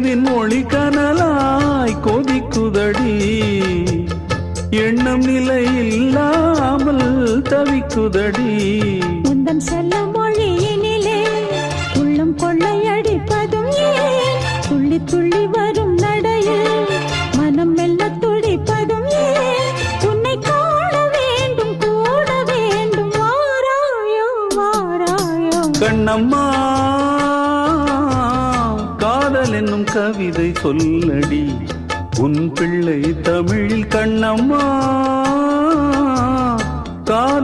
நிலவின் மொழி கனலாய் கொதிக்குதடி எண்ணம் நிலை இல்லாமல் தவிக்குதடி உந்தன் செல்ல மொழியினிலே உள்ளம் கொள்ளையடிப்பதும் ஏன் துள்ளி துள்ளி வரும் நடையில் மனம் மெல்ல துடிப்பதும் ஏன் உன்னை காண வேண்டும் கூட வேண்டும் வாராயோ வாராயோ கண்ணம்மா காதல் என்னும் கவிதை சொல்லடி உன் பிள்ளை தமிழில் கண்ணம்மா காதல்